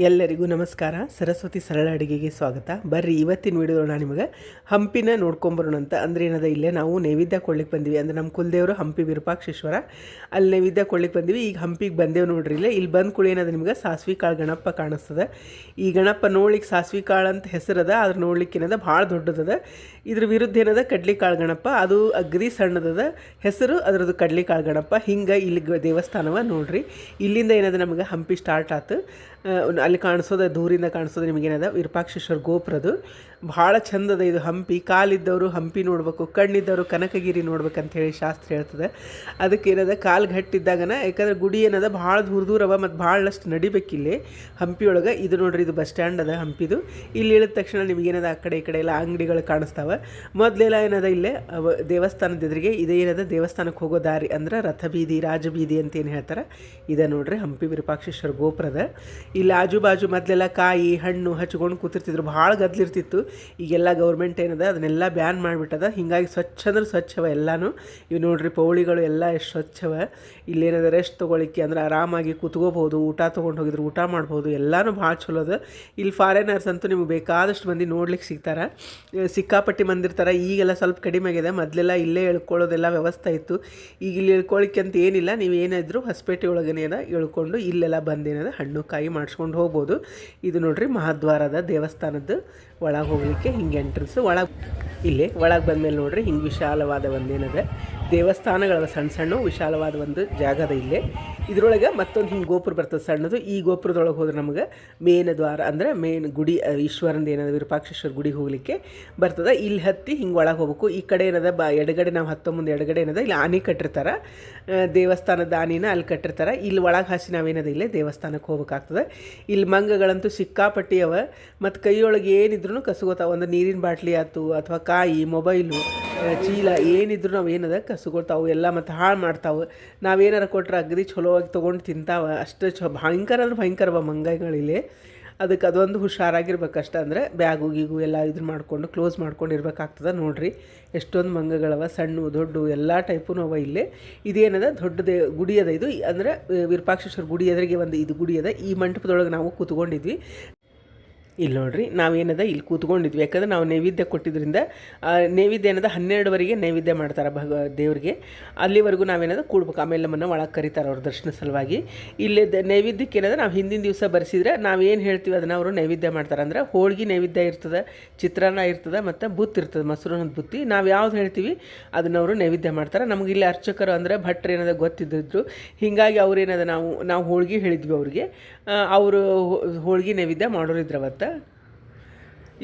ಎಲ್ಲರಿಗೂ ನಮಸ್ಕಾರ. ಸರಸ್ವತಿ ಸರಳ ಅಡುಗೆಗೆ ಸ್ವಾಗತ. ಬರ್ರಿ ಇವತ್ತಿನ ವಿಡಿಯೋದಲ್ಲಿ ನಾನು ನಿಮಗೆ ಹಂಪಿನ ನೋಡ್ಕೊಂಬರೋಣ ಅಂತ. ಅಂದರೆ ಏನದ ಇಲ್ಲೇ ನಾವು ನೈವೇದ್ಯ ಕೊಡ್ಲಿಕ್ಕೆ ಬಂದಿವಿ. ಅಂದರೆ ನಮ್ಮ ಕುಲದೇವರು ಹಂಪಿ ವಿರೂಪಾಕ್ಷೇಶ್ವರ, ಅಲ್ಲಿ ನೈವೇದ್ಯ ಕೊಡ್ಲಿಕ್ಕೆ ಬಂದಿವಿ. ಈಗ ಹಂಪಿಗೆ ಬಂದೇವು ನೋಡ್ರಿ. ಇಲ್ಲಿ ಬಂದ ಕೂಡ ಏನದ ನಿಮ್ಗೆ ಸಾಸ್ವಿ ಕಾಳು ಗಣಪ ಕಾಣಿಸ್ತದೆ. ಈ ಗಣಪ ನೋಡ್ಲಿಕ್ಕೆ ಸಾಸ್ವಿ ಕಾಳು ಅಂತ ಹೆಸರದ, ಆದ್ರೆ ನೋಡ್ಲಿಕ್ಕೆ ಏನದ ಭಾಳ ದೊಡ್ಡದದ. ಇದ್ರ ವಿರುದ್ಧ ಏನದ ಕಡ್ಲಿಕಾಳು ಗಣಪ, ಅದು ಅಗದಿ ಸಣ್ಣದದ ಹೆಸರು, ಅದರದ್ದು ಕಡ್ಲಿಕಾಳು ಗಣಪ. ಹಿಂಗೆ ಇಲ್ಲಿ ದೇವಸ್ಥಾನವ ನೋಡ್ರಿ. ಇಲ್ಲಿಂದ ಏನದ ನಮಗೆ ಹಂಪಿ ಸ್ಟಾರ್ಟ್ ಆಯ್ತು. ಅಲ್ಲಿ ಕಾಣಿಸೋದು ದೂರಿಂದ ಕಾಣಿಸೋದು ನಿಮಗೇನದ ವಿರೂಪಾಕ್ಷೇಶ್ವರ ಗೋಪುರದು ಭಾಳ ಚಂದದ ಇದು ಹಂಪಿ. ಕಾಲಿದ್ದವರು ಹಂಪಿ ನೋಡ್ಬೇಕು, ಕಣ್ಣಿದ್ದವರು ಕನಕಗಿರಿ ನೋಡ್ಬೇಕಂತ ಹೇಳಿ ಶಾಸ್ತ್ರ ಹೇಳ್ತದೆ. ಅದಕ್ಕೆ ಏನದ ಕಾಲು ಗಟ್ಟಿದ್ದಾಗನ, ಯಾಕಂದ್ರೆ ಗುಡಿ ಏನದ ಭಾಳ ದೂರವ ಮತ್ತು ಭಾಳಷ್ಟು ನಡಿಬೇಕಿಲ್ಲಿ ಹಂಪಿಯೊಳಗೆ. ಇದು ನೋಡ್ರಿ, ಇದು ಬಸ್ ಸ್ಟ್ಯಾಂಡ್ ಅದ ಹಂಪಿದು. ಇಲ್ಲಿ ಇಳಿದ ತಕ್ಷಣ ನಿಮಗೇನದ ಆ ಕಡೆ ಈ ಕಡೆ ಎಲ್ಲ ಅಂಗಡಿಗಳು ಕಾಣಿಸ್ತಾವೆ. ಮೊದಲೆಲ್ಲ ಏನದ ಇಲ್ಲೇ ದೇವಸ್ಥಾನದ ಎದುರಿಗೆ ಇದೇನದ ದೇವಸ್ಥಾನಕ್ಕೆ ಹೋಗೋ ದಾರಿ, ಅಂದ್ರೆ ರಥಬೀದಿ ರಾಜಬೀದಿ ಅಂತ ಏನು ಹೇಳ್ತಾರೆ. ಇದೆ ನೋಡ್ರಿ ಹಂಪಿ ವಿರೂಪಾಕ್ಷೇಶ್ವರ ಗೋಪುರದ. ಇಲ್ಲಿ ಆಜು ಬಾಜು ಮೊದಲೆಲ್ಲ ಕಾಯಿ ಹಣ್ಣು ಹಚ್ಕೊಂಡು ಕೂತಿರ್ತಿದ್ರು, ಭಾಳ ಗದ್ಲಿರ್ತಿತ್ತು. ಈಗೆಲ್ಲ ಗೌರ್ಮೆಂಟ್ ಏನದ ಅದನ್ನೆಲ್ಲ ಬ್ಯಾನ್ ಮಾಡಿಬಿಟ್ಟದ. ಹೀಗಾಗಿ ಸ್ವಚ್ಛ ಅಂದ್ರೆ ಸ್ವಚ್ಛವ ಎಲ್ಲನೂ. ಇವು ನೋಡ್ರಿ ಪೌಳಿಗಳು ಎಲ್ಲ ಎಷ್ಟು ಸ್ವಚ್ಛವ. ಇಲ್ಲೇನದ ರೆಸ್ಟ್ ತೊಗೊಳಿಕ್ಕೆ ಅಂದ್ರೆ ಆರಾಮಾಗಿ ಕೂತ್ಕೋಬೋದು, ಊಟ ತೊಗೊಂಡು ಹೋಗಿದ್ರು ಊಟ ಮಾಡ್ಬೋದು, ಎಲ್ಲನೂ ಭಾಳ ಚಲೋ ಅದ. ಇಲ್ಲಿ ಫಾರಿನರ್ಸ್ ಅಂತೂ ನಿಮ್ಗೆ ಬೇಕಾದಷ್ಟು ಮಂದಿ ನೋಡ್ಲಿಕ್ಕೆ ಸಿಗ್ತಾರೆ, ಸಿಕ್ಕಾಪಟ್ಟಿ ಮಂದಿರ್ತಾರೆ. ಈಗೆಲ್ಲ ಸ್ವಲ್ಪ ಕಡಿಮೆ ಆಗಿದೆ. ಮೊದಲೆಲ್ಲ ಇಲ್ಲೇ ಇಳ್ಕೊಳ್ಳೋದೆಲ್ಲ ವ್ಯವಸ್ಥೆ ಇತ್ತು. ಈಗ ಇಲ್ಲಿ ಇಳ್ಕೊಳ್ಳಿಕ್ಕೆ ಅಂತ ಏನಿಲ್ಲ, ನೀವು ಏನಾದರೂ ಹೊಸಪೇಟೆ ಒಳಗೇನ ಇಳ್ಕೊಂಡು ಇಲ್ಲೆಲ್ಲ ಬಂದೇನದ ಹಣ್ಣು ಕಾಯಿ ಮಾಡಿಸ್ಕೊಂಡು ಹೋಗ್ಬೋದು. ಇದು ನೋಡ್ರಿ ಮಹಾದ್ವಾರದ ದೇವಸ್ಥಾನದ್ದು ಒಳಗೆ ಹೋಗಲಿಕ್ಕೆ ಹಿಂಗೆ ಎಂಟ್ರೆನ್ಸು. ಒಳಗೆ ಬಂದಮೇಲೆ ನೋಡ್ರಿ ಹಿಂಗೆ ವಿಶಾಲವಾದ ಒಂದೇನದ ದೇವಸ್ಥಾನಗಳ ಸಣ್ಣ ಸಣ್ಣ ವಿಶಾಲವಾದ ಒಂದು ಜಾಗದ ಇಲ್ಲೇ. ಇದರೊಳಗೆ ಮತ್ತೊಂದು ಹಿಂಗೆ ಗೋಪುರ ಬರ್ತದೆ ಸಣ್ಣದು. ಈ ಗೋಪುರದೊಳಗೆ ಹೋದ್ರೆ ನಮಗೆ ಮೇನ್ ದ್ವಾರ, ಅಂದರೆ ಮೇನ್ ಗುಡಿ ಈಶ್ವರಂದು ಏನದ ವಿರೂಪಾಕ್ಷೇಶ್ವರ ಗುಡಿಗೆ ಹೋಗಲಿಕ್ಕೆ ಬರ್ತದೆ. ಇಲ್ಲಿ ಹತ್ತಿ ಹಿಂಗೆ ಒಳಗೆ ಹೋಗ್ಬೇಕು. ಈ ಕಡೆ ಏನದ ಎಡಗಡೆ ನಾವು ಹತ್ತೋ ಮುಂದೆ ಎಡಗಡೆ ಏನದ ಇಲ್ಲಿ ಆನೆ ಕಟ್ಟಿರ್ತಾರೆ, ದೇವಸ್ಥಾನದ ಆನಿನ ಅಲ್ಲಿ ಕಟ್ಟಿರ್ತಾರೆ. ಇಲ್ಲಿ ಒಳಗೆ ಹಾಸಿ ನಾವೇನದ ಇಲ್ಲೇ ದೇವಸ್ಥಾನಕ್ಕೆ ಹೋಗ್ಬೇಕಾಗ್ತದೆ. ಇಲ್ಲಿ ಮಂಗಗಳಂತೂ ಸಿಕ್ಕಾಪಟ್ಟಿ ಅವ. ಮತ್ತು ಕೈಯೊಳಗೆ ಏನಿದ್ರು ಕಸುಗೋತಾವ. ಒಂದು ನೀರಿನ ಬಾಟ್ಲಿ ಆಯ್ತು ಅಥವಾ ಕಾಯಿ ಮೊಬೈಲು ಚೀಲ ಏನಿದ್ರು ನಾವು ಏನದ ಕಸುಗೊಳ್ತಾವು ಎಲ್ಲ, ಮತ್ತು ಹಾಳು ಮಾಡ್ತಾವೆ. ನಾವೇನಾರ ಕೊಟ್ರೆ ಅಗದಿ ಚಲೋ ಆಗಿ ತೊಗೊಂಡು ತಿಂತಾವೆ. ಅಷ್ಟು ಭಯಂಕರ ಅಂದ್ರೆ ಭಯಂಕರವ ಮಂಗಗಳಿಲ್ಲಿ. ಅದಕ್ಕೆ ಅದೊಂದು ಹುಷಾರಾಗಿರ್ಬೇಕಷ್ಟ. ಅಂದರೆ ಬ್ಯಾಗು ಗೀಗು ಎಲ್ಲ ಇದನ್ನು ಮಾಡಿಕೊಂಡು ಕ್ಲೋಸ್ ಮಾಡ್ಕೊಂಡು ಇರಬೇಕಾಗ್ತದೆ. ನೋಡಿರಿ ಎಷ್ಟೊಂದು ಮಂಗಗಳವ, ಸಣ್ಣ ದೊಡ್ಡ ಎಲ್ಲ ಟೈಪು ಅವ ಇಲ್ಲೇ. ಇದೇನದ ದೊಡ್ಡದೇ ಗುಡಿ ಅದ ಇದು. ಅಂದರೆ ವಿರೂಪಾಕ್ಷೇಶ್ವರ ಗುಡಿ ಎದುರಿಗೆ ಒಂದು ಇದು ಗುಡಿ ಅದ. ಈ ಮಂಟಪದೊಳಗೆ ನಾವು ಕೂತ್ಕೊಂಡಿದ್ವಿ. ಇಲ್ಲಿ ನೋಡ್ರಿ ನಾವೇನದ ಇಲ್ಲಿ ಕೂತ್ಕೊಂಡಿದ್ವಿ, ಯಾಕಂದ್ರೆ ನಾವು ನೈವೇದ್ಯ ಕೊಟ್ಟಿದ್ದರಿಂದ. ನೈವೇದ್ಯ ಏನದ 12ವರೆಗೆ ನೈವೇದ್ಯ ಮಾಡ್ತಾರೆ ದೇವ್ರಿಗೆ. ಅಲ್ಲಿವರೆಗೂ ನಾವೇನದ ಕೂಡ್ಬೇಕು. ಆಮೇಲೆ ನಮ್ಮನ್ನು ಒಳಗೆ ಕರೀತಾರೆ ಅವ್ರ ದರ್ಶನ ಸಲುವಾಗಿ. ಇಲ್ಲಿ ನೈವೇದ್ಯಕ್ಕೆ ಏನದ ನಾವು ಹಿಂದಿನ ದಿವಸ ಬರೆಸಿದ್ರೆ ನಾವೇನು ಹೇಳ್ತೀವಿ ಅದನ್ನು ಅವರು ನೈವೇದ್ಯ ಮಾಡ್ತಾರೆ. ಅಂದ್ರೆ ಹೋಳ್ಗೆ ನೈವೇದ್ಯ ಇರ್ತದೆ, ಚಿತ್ರಾನ್ನ ಇರ್ತದೆ, ಮತ್ತು ಬುತ್ತಿ ಇರ್ತದೆ, ಮೊಸರನ್ನದ ಬುತ್ತಿ. ನಾವು ಯಾವ್ದು ಹೇಳ್ತೀವಿ ಅದನ್ನು ಅವರು ನೈವೇದ್ಯ ಮಾಡ್ತಾರೆ. ನಮಗೆ ಇಲ್ಲಿ ಅರ್ಚಕರು ಅಂದರೆ ಭಟ್ರು ಏನದ ಗೊತ್ತಿದ್ದಿದ್ರು. ಹೀಗಾಗಿ ಅವ್ರೇನದ ನಾವು ಹೋಳ್ಗೆ ಹೇಳಿದ್ವಿ ಅವ್ರಿಗೆ. ಅವರು ಹೋಳ್ಗೆ ನೈವೇದ್ಯ ಮಾಡೋರಿದ್ರು ಅವತ್ತು.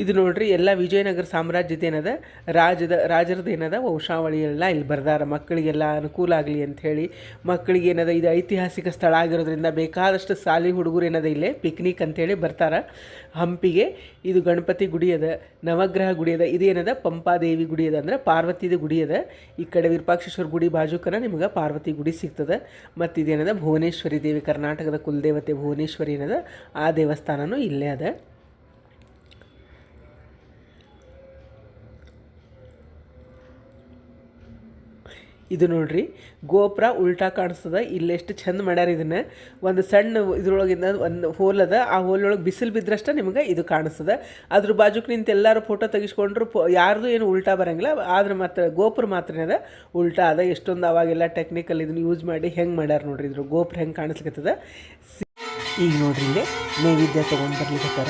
ಇದು ನೋಡ್ರಿ ಎಲ್ಲ ವಿಜಯನಗರ ಸಾಮ್ರಾಜ್ಯದೇನದ ರಾಜರದ್ದು ಏನದ ವಂಶಾವಳಿ ಎಲ್ಲ ಇಲ್ಲಿ ಬರ್ದಾರ. ಮಕ್ಕಳಿಗೆಲ್ಲ ಅನುಕೂಲ ಆಗಲಿ ಅಂಥೇಳಿ. ಮಕ್ಕಳಿಗೆ ಏನದ ಇದು ಐತಿಹಾಸಿಕ ಸ್ಥಳ ಆಗಿರೋದ್ರಿಂದ ಬೇಕಾದಷ್ಟು ಸಾಲಿ ಹುಡುಗರು ಏನದ ಇಲ್ಲೇ ಪಿಕ್ನಿಕ್ ಅಂಥೇಳಿ ಬರ್ತಾರೆ ಹಂಪಿಗೆ. ಇದು ಗಣಪತಿ ಗುಡಿ ಅದ, ನವಗ್ರಹ ಗುಡಿ ಅದ. ಇದೇನದ ಪಂಪಾದೇವಿ ಗುಡಿ ಅದ, ಅಂದರೆ ಪಾರ್ವತಿದು ಗುಡಿ ಅದ. ಈ ಕಡೆ ವಿರೂಪಾಕ್ಷೇಶ್ವರ ಗುಡಿ ಬಾಜುಕನ ನಿಮ್ಗೆ ಪಾರ್ವತಿ ಗುಡಿ ಸಿಗ್ತದೆ. ಮತ್ತು ಇದೇನದ ಭುವನೇಶ್ವರಿ ದೇವಿ, ಕರ್ನಾಟಕದ ಕುಲದೇವತೆ ಭುವನೇಶ್ವರಿ ಏನದ, ಆ ದೇವಸ್ಥಾನನೂ ಇಲ್ಲೇ ಅದ. ಇದು ನೋಡ್ರಿ ಗೋಪುರ ಉಲ್ಟಾ ಕಾಣಿಸ್ತದೆ. ಇಲ್ಲೆಷ್ಟು ಚಂದ ಮಾಡ್ಯಾರ ಇದನ್ನು. ಒಂದು ಸಣ್ಣ ಇದ್ರೊಳಗಿಂದ ಒಂದು ಹೋಲ್ ಅದ, ಆ ಹೋಲೊಳಗೆ ಬಿಸಿಲು ಬಿದ್ದರಷ್ಟ ನಿಮ್ಗೆ ಇದು ಕಾಣಿಸ್ತದೆ. ಅದ್ರ ಬಾಜುಕ್ ನಿಂತು ಎಲ್ಲರೂ ಫೋಟೋ ತೆಗಿಸ್ಕೊಂಡ್ರು ಯಾರ್ದು ಏನು ಉಲ್ಟಾ ಬರೋಂಗಿಲ್ಲ. ಆದ್ರೆ ಮಾತ್ರ ಗೋಪುರ ಮಾತ್ರ ಅದ ಉಲ್ಟಾ ಅದ. ಎಷ್ಟೊಂದು ಅವಾಗೆಲ್ಲ ಟೆಕ್ನಿಕಲ್ ಇದನ್ನು ಯೂಸ್ ಮಾಡಿ ಹೆಂಗೆ ಮಾಡ್ಯಾರ ನೋಡ್ರಿ. ಇದ್ರ ಗೋಪುರ ಹೆಂಗೆ ಕಾಣಿಸ್ಲಿಕ್ಕತ್ತದ. ಈಗ ನೋಡ್ರಿ ಇಲ್ಲೇ ನೈವೇದ್ಯ ತೊಗೊಂಡು ಬರ್ಲಿಕ್ಕತ್ತಾರ.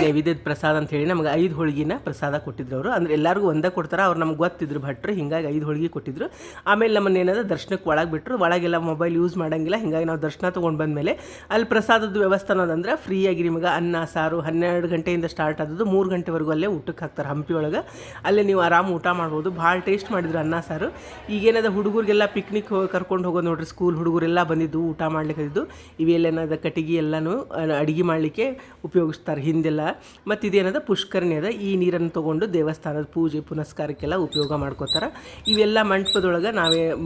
ನೈವೇದ್ಯದ ಪ್ರಸಾದ ಅಂತ ಹೇಳಿ ನಮಗೆ 5 ಹೋಳಿಗೆನ ಪ್ರಸಾದ ಕೊಟ್ಟಿದ್ರು ಅವರು. ಅಂದರೆ ಎಲ್ಲರಿಗೂ ಒಂದೇ ಕೊಡ್ತಾರೆ, ಅವ್ರು ನಮ್ಗೆ ಗೊತ್ತಿದ್ರು ಭಟ್ರು, ಹಿಂಗಾಗಿ 5 ಹೋಳಿಗೆ ಕೊಟ್ಟಿದ್ರು. ಆಮೇಲೆ ನಮ್ಮನ್ನ ಏನದ ದರ್ಶನಕ್ಕೆ ಒಳಗೆ ಬಿಟ್ಟರು. ಒಳಗೆಲ್ಲ ಮೊಬೈಲ್ ಯೂಸ್ ಮಾಡೋಂಗಿಲ್ಲ, ಹಿಂಗಾಗಿ ನಾವು ದರ್ಶನ ತೊಗೊಂಡು ಬಂದಮೇಲೆ ಅಲ್ಲಿ ಪ್ರಸಾದದ ವ್ಯವಸ್ಥೆ ಅನ್ನೋದಂದ್ರೆ ಫ್ರೀಯಾಗಿ ನಿಮಗೆ ಅನ್ನ ಸಾರು 12 ಗಂಟೆಯಿಂದ ಸ್ಟಾರ್ಟ್ ಆದದ್ದು 3 ಗಂಟೆವರೆಗೂ ಅಲ್ಲೇ ಊಟಕ್ಕೆ ಹಾಕ್ತಾರೆ ಹಂಪಿ ಒಳಗೆ. ಅಲ್ಲೇ ನೀವು ಆರಾಮ ಊಟ ಮಾಡ್ಬೋದು. ಭಾಳ ಟೇಸ್ಟ್ ಮಾಡಿದ್ರು ಅನ್ನ ಸಾರು. ಈಗೇನದ ಹುಡುಗರಿಗೆಲ್ಲ ಪಿಕ್ನಿಕ್ ಕರ್ಕೊಂಡು ಹೋಗೋದು ನೋಡ್ರಿ, ಸ್ಕೂಲ್ ಹುಡುಗರೆಲ್ಲ ಬಂದಿದ್ದು ಊಟ ಮಾಡ್ಲಿಕ್ಕೆ ಇದ್ದು. ಇವೆಲ್ಲೇನದ ಕಟ್ಟಿಗೆ ಎಲ್ಲನೂ ಅಡುಗೆ ಮಾಡಲಿಕ್ಕೆ ಉಪಯೋಗಿಸ್ತಾರೆ ಹಿಂದೆಲ್ಲ. ಮತ್ತು ಇದೇನದ ಪುಷ್ಕರಣಿ ಅದ, ಈ ನೀರನ್ನು ತೊಗೊಂಡು ದೇವಸ್ಥಾನದ ಪೂಜೆ ಪುನಸ್ಕಾರಕ್ಕೆಲ್ಲ ಉಪಯೋಗ ಮಾಡ್ಕೋತಾರೆ. ಇವೆಲ್ಲ ಮಂಟಪದೊಳಗೆ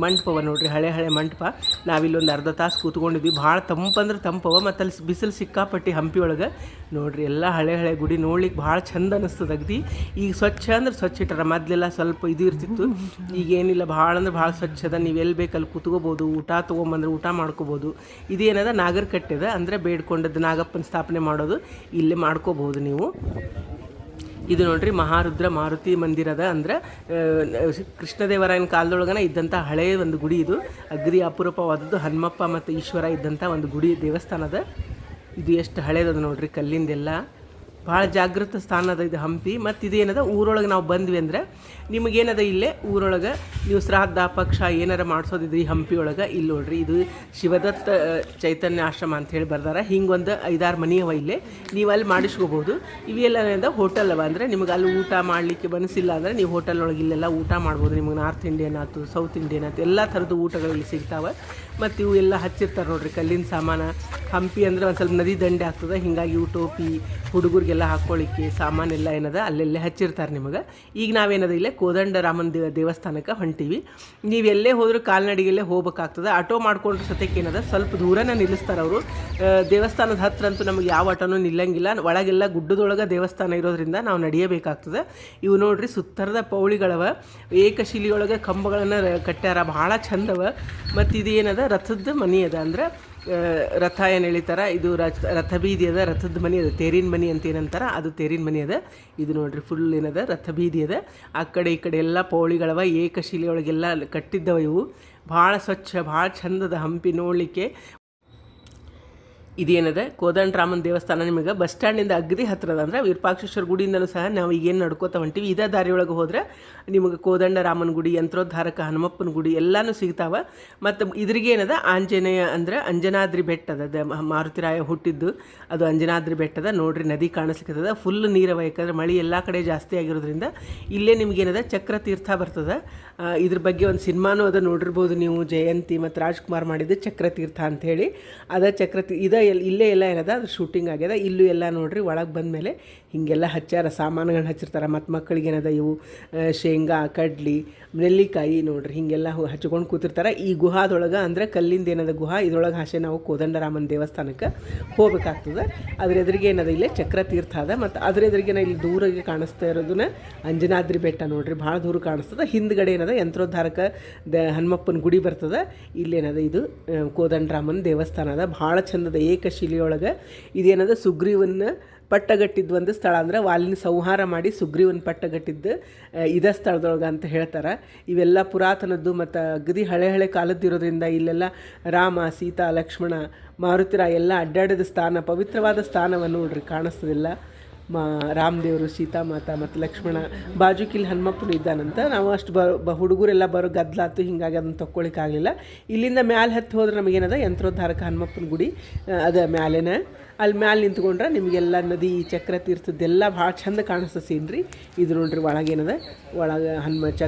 ಮಂಟಪವ ನೋಡ್ರಿ, ಹಳೆ ಮಂಟಪ. ನಾವಿಲ್ಲೊಂದು ಅರ್ಧ ತಾಸು ಕೂತ್ಕೊಂಡಿದ್ವಿ. ಭಾಳ ತಂಪಂದ್ರೆ ತಂಪವ, ಮತ್ತು ಅಲ್ಲಿ ಬಿಸಿಲು ಸಿಕ್ಕಾಪಟ್ಟಿ ಹಂಪಿ ಒಳಗೆ ನೋಡ್ರಿ. ಎಲ್ಲ ಹಳೆ ಗುಡಿ ನೋಡ್ಲಿಕ್ಕೆ ಭಾಳ ಚಂದ ಅನ್ನಿಸ್ತದೆ ಅಗದಿ. ಈಗ ಸ್ವಚ್ಛ ಅಂದ್ರೆ ಸ್ವಚ್ಛ ಇಟ್ಟಾರ, ಮೊದಲೆಲ್ಲ ಸ್ವಲ್ಪ ಇದು ಇರ್ತಿತ್ತು. ಈಗೇನಿಲ್ಲ, ಭಾಳ ಅಂದ್ರೆ ಭಾಳ ಸ್ವಚ್ಛ ಅದ. ನೀವು ಎಲ್ಲಿ ಬೇಕಲ್ಲಿ ಕೂತ್ಕೋಬೋದು, ಊಟ ತೊಗೊಂಬಂದ್ರೆ ಊಟ ಮಾಡ್ಕೋಬೋದು. ಇದೇನದ ನಾಗರಕಟ್ಟೆ ಅದ, ಅಂದರೆ ಬೇಡ್ಕೊಂಡದ್ದು ನಾಗಪ್ಪನ ಸ್ಥಾಪನೆ ಮಾಡೋದು ಇಲ್ಲೇ ಮಾಡ್ಕೋಬೋದು ನೀವು. ಇದು ನೋಡ್ರಿ ಮಹಾರುದ್ರ ಮಾರುತಿ ಮಂದಿರದ, ಅಂದ್ರೆ ಕೃಷ್ಣದೇವರಾಯನ ಕಾಲದೊಳಗನ ಇದ್ದಂಥ ಹಳೆಯ ಒಂದು ಗುಡಿ. ಇದು ಅಗದಿ ಅಪರೂಪವಾದದ್ದು. ಹನುಮಪ್ಪ ಮತ್ತು ಈಶ್ವರ ಇದ್ದಂಥ ಒಂದು ಗುಡಿ ದೇವಸ್ಥಾನದ. ಇದು ಎಷ್ಟು ಹಳೇದದು ನೋಡ್ರಿ, ಕಲ್ಲಿಂದೆಲ್ಲ. ಭಾಳ ಜಾಗೃತ ಸ್ಥಾನ ಅದ ಇದು ಹಂಪಿ. ಮತ್ತು ಇದೇನದ ಊರೊಳಗೆ ನಾವು ಬಂದ್ವಿ ಅಂದರೆ ನಿಮಗೇನದ ಇಲ್ಲೇ ಊರೊಳಗೆ ನೀವು ಶ್ರಾದ್ದ ಪಕ್ಷ ಏನಾರ ಮಾಡಿಸೋದಿದ್ರಿ ಈ ಹಂಪಿ ಒಳಗೆ. ಇಲ್ಲಿ ನೋಡ್ರಿ, ಇದು ಶಿವದತ್ತ ಚೈತನ್ಯ ಆಶ್ರಮ ಅಂತ ಹೇಳಿ ಬರ್ದಾರ. ಹಿಂಗೊಂದು 5-6 ಮನೆ ಅವ ಇಲ್ಲೇ, ನೀವು ಅಲ್ಲಿ ಮಾಡಿಸ್ಕೋಬೋದು. ಇವೆಲ್ಲ ಹೋಟೆಲ್ ಅವ, ಅಂದರೆ ನಿಮಗೆ ಅಲ್ಲಿ ಊಟ ಮಾಡಲಿಕ್ಕೆ ಮನಸ್ಸಿಲ್ಲ ಅಂದರೆ ನೀವು ಹೋಟೆಲ್ ಒಳಗೆ ಇಲ್ಲೆಲ್ಲ ಊಟ ಮಾಡ್ಬೋದು. ನಿಮಗೆ ನಾರ್ತ್ ಇಂಡಿಯನ್ ಆಯ್ತು, ಸೌತ್ ಇಂಡಿಯನ್ ಆಯ್ತು, ಎಲ್ಲ ಥರದ್ದು ಊಟಗಳು ಇಲ್ಲಿ ಸಿಗ್ತಾವೆ. ಮತ್ತು ಇವು ಎಲ್ಲ ಹಚ್ಚಿರ್ತಾರೆ ನೋಡ್ರಿ ಕಲ್ಲಿನ ಸಾಮಾನು. ಹಂಪಿ ಅಂದರೆ ಒಂದು ಸ್ವಲ್ಪ ನದಿ ದಂಡೆ ಆಗ್ತದೆ, ಹೀಗಾಗಿ ಇವು ಟೋಪಿ ಹುಡುಗರಿಗೆಲ್ಲ ಹಾಕ್ಕೊಳ್ಳಿಕ್ಕೆ ಸಾಮಾನೆಲ್ಲ ಏನದ ಅಲ್ಲೆಲ್ಲೇ ಹಚ್ಚಿರ್ತಾರೆ ನಿಮಗೆ. ಈಗ ನಾವೇನದ ಇಲ್ಲೇ ಕೋದಂಡರಾಮನ ದೇವಸ್ಥಾನಕ್ಕೆ ಹೊಂಟೀವಿ. ನೀವು ಎಲ್ಲೇ ಹೋದರೂ ಕಾಲ್ನಡಿಗೆಲ್ಲೇ ಹೋಗ್ಬೇಕಾಗ್ತದೆ. ಆಟೋ ಮಾಡ್ಕೊಂಡ್ರೆ ಸತ್ಯಕ್ಕೆ ಏನದ ಸ್ವಲ್ಪ ದೂರನೇ ನಿಲ್ಲಿಸ್ತಾರೆ ಅವರು. ದೇವಸ್ಥಾನದ ಹತ್ರ ಅಂತೂ ನಮಗೆ ಯಾವ ಆಟೋನೂ ನಿಲ್ಲಂಗಿಲ್ಲ. ಒಳಗೆಲ್ಲ ಗುಡ್ಡದೊಳಗೆ ದೇವಸ್ಥಾನ ಇರೋದ್ರಿಂದ ನಾವು ನಡೆಯಬೇಕಾಗ್ತದೆ. ಇವು ನೋಡ್ರಿ ಸುತ್ತರದ ಪೌಳಿಗಳವ, ಏಕಶಿಲಿಯೊಳಗೆ ಕಂಬಗಳನ್ನು ಕಟ್ಟ್ಯಾರ, ಭಾಳ ಚಂದವ. ಮತ್ತು ಇದು ಏನದ ರಥದ ಮನೆ ಅದ, ಅಂದ್ರೆ ರಥ ಏನು ಎಳಿತಾರ, ಇದು ರಥ ಬೀದಿ ಅದ, ರಥದ ಮನೆ ಅದ, ತೇರಿನ ಮನೆ ಅಂತ ಏನಂತಾರ, ಅದು ತೇರಿನ ಮನೆ ಅದ. ಇದು ನೋಡ್ರಿ ಫುಲ್ ಏನದ ರಥ ಬೀದಿ ಅದ. ಆ ಕಡೆ ಈ ಕಡೆ ಎಲ್ಲ ಪೌಳಿಗಳವ, ಏಕಶಿಲೆಯೊಳಗೆಲ್ಲ ಕಟ್ಟಿದ್ದವ. ಇವು ಭಾಳ ಸ್ವಚ್ಛ, ಭಾಳ ಚಂದದ ಹಂಪಿ ನೋಡಲಿಕ್ಕೆ. ಇದೇನದ ಕೋದಂಡರಾಮನ ದೇವಸ್ಥಾನ ನಿಮಗೆ ಬಸ್ ಸ್ಟ್ಯಾಂಡಿಂದ ಅಗದಿ ಹತ್ತಿರದ, ಅಂದರೆ ವಿರೂಪಾಕ್ಷೇಶ್ವರ ಗುಡಿಯಿಂದಲೂ ಸಹ ನಾವು ಈಗೇನು ನಡ್ಕೋತಾ ಹೊಂಟೀವಿ ಇದೇ ದಾರಿಯೊಳಗೆ ಹೋದರೆ ನಿಮಗೆ ಕೋದಂಡರಾಮನ ಗುಡಿ, ಯಂತ್ರೋದ್ಧಾರಕ ಹನುಮಪ್ಪನ ಗುಡಿ ಎಲ್ಲನೂ ಸಿಗ್ತಾವೆ. ಮತ್ತು ಇದ್ರಿಗೆ ಏನದ ಆಂಜನೇಯ, ಅಂದರೆ ಅಂಜನಾದ್ರಿ ಬೆಟ್ಟದ, ಮಾರುತಿರಾಯ ಹುಟ್ಟಿದ್ದು ಅದು ಅಂಜನಾದ್ರಿ ಬೆಟ್ಟದ. ನೋಡ್ರಿ ನದಿ ಕಾಣಿಸ್ಲಿಕ್ಕದ, ಫುಲ್ ನೀರವ. ಯಾಕಂದರೆ ಮಳೆ ಎಲ್ಲ ಕಡೆ ಜಾಸ್ತಿ ಆಗಿರೋದ್ರಿಂದ ಇಲ್ಲೇ ನಿಮಗೇನದ ಚಕ್ರತೀರ್ಥ ಬರ್ತದೆ. ಇದ್ರ ಬಗ್ಗೆ ಒಂದು ಸಿನಿಮಾನೂ ಅದ, ನೋಡಿರ್ಬೋದು ನೀವು. ಜಯಂತಿ ಮತ್ತು ರಾಜ್ಕುಮಾರ್ ಮಾಡಿದ್ದು ಚಕ್ರತೀರ್ಥ ಅಂಥೇಳಿ. ಇಲ್ಲೇ ಎಲ್ಲ ಏನದ ಅದು ಶೂಟಿಂಗ್ ಆಗ್ಯದ. ಇಲ್ಲೂ ಎಲ್ಲ ನೋಡ್ರಿ ಒಳಗೆ ಬಂದಮೇಲೆ ಹೀಗೆಲ್ಲ ಹಚ್ಚಾರ, ಸಾಮಾನುಗಳನ್ನ ಹಚ್ಚಿರ್ತಾರೆ. ಮತ್ತು ಮಕ್ಕಳಿಗೇನದ ಇವು ಶೇಂಗಾ, ಕಡ್ಲಿ, ನೆಲ್ಲಿಕಾಯಿ ನೋಡ್ರಿ ಹೀಗೆಲ್ಲ ಹಚ್ಕೊಂಡು ಕೂತಿರ್ತಾರೆ. ಈ ಗುಹಾದೊಳಗೆ, ಅಂದರೆ ಕಲ್ಲಿಂದ ಏನದ ಗುಹಾ, ಇದ್ರೊಳಗೆ ಹಾಸೆ ನಾವು ಕೋದಂಡರಾಮನ ದೇವಸ್ಥಾನಕ್ಕೆ ಹೋಗ್ಬೇಕಾಗ್ತದೆ. ಅದ್ರ ಎದುರಿಗೆ ಏನದ ಇಲ್ಲೇ ಚಕ್ರತೀರ್ಥ ಅದ. ಮತ್ತು ಅದ್ರ ಎದುರಿಗೆ ಇಲ್ಲಿ ದೂರಿಗೆ ಕಾಣಿಸ್ತಾ ಇರೋದನ್ನ ಅಂಜನಾದ್ರಿ ಬೆಟ್ಟ ನೋಡ್ರಿ, ಭಾಳ ದೂರ ಕಾಣಿಸ್ತದೆ. ಹಿಂದ್ಗಡೆ ಏನದ ಯಂತ್ರೋದ್ಧಾರಕ ಹನುಮಪ್ಪನ ಗುಡಿ ಬರ್ತದೆ. ಇಲ್ಲೇನದ ಇದು ಕೋದಂಡರಾಮನ ದೇವಸ್ಥಾನ ಅದ, ಭಾಳ ಚಂದದ ಏಕಶಿಲೆಯೊಳಗೆ. ಇದೇನದ ಸುಗ್ರೀವನ್ನ ಪಟ್ಟಗಟ್ಟಿದ್ದು ಒಂದು ಸ್ಥಳ, ಅಂದರೆ ವಾಲಿನ ಸಂಹಾರ ಮಾಡಿ ಸುಗ್ರೀವನ ಪಟ್ಟಗಟ್ಟಿದ್ದು ಇದೇ ಸ್ಥಳದೊಳಗೆ ಅಂತ ಹೇಳ್ತಾರೆ. ಇವೆಲ್ಲ ಪುರಾತನದ್ದು ಮತ್ತು ಅಗದಿ ಹಳೆ ಕಾಲದ್ದು ಇರೋದ್ರಿಂದ ಇಲ್ಲೆಲ್ಲ ರಾಮ, ಸೀತಾ, ಲಕ್ಷ್ಮಣ, ಮಾರುತಿರಾಯ ಎಲ್ಲ ಅಡ್ಡಾಡಿದ ಸ್ಥಾನ, ಪವಿತ್ರವಾದ ಸ್ಥಾನವನ್ನು ನೋಡ್ರಿ ಕಾಣಿಸ್ತದಿಲ್ಲ. ರಾಮದೇವರು, ಸೀತಾಮಾತಾ ಮತ್ತು ಲಕ್ಷ್ಮಣ, ಬಾಜುಕಿಲ್ ಹನುಮಪ್ಪನು ಇದ್ದಾನಂತ. ನಾವು ಅಷ್ಟು ಹುಡುಗರೆಲ್ಲ ಬರೋ ಗದ್ದಲಾತು, ಹೀಗಾಗಿ ಅದನ್ನು ತೊಗೊಳಿಕ್ಕಾಗಲಿಲ್ಲ. ಇಲ್ಲಿಂದ ಮ್ಯಾಲೆ ಹತ್ತಿ ಹೋದ್ರೆ ನಮಗೇನದ ಯಂತ್ರೋದ್ಧಾರಕ ಹನುಮಪ್ಪನ ಗುಡಿ ಅದ ಮ್ಯಾಲೆನ. ಅಲ್ಲಿ ಮ್ಯಾಲೆ ನಿಂತ್ಕೊಂಡ್ರೆ ನಿಮಗೆಲ್ಲ ನದಿ, ಚಕ್ರತೀರ್ಥದ್ದೆಲ್ಲ ಭಾಳ ಚಂದ ಕಾಣಿಸ್ತದೆ ಸೀನ್ರಿ. ಇದು ನೋಡ್ರಿ ಒಳಗೇನದ, ಒಳಗೆ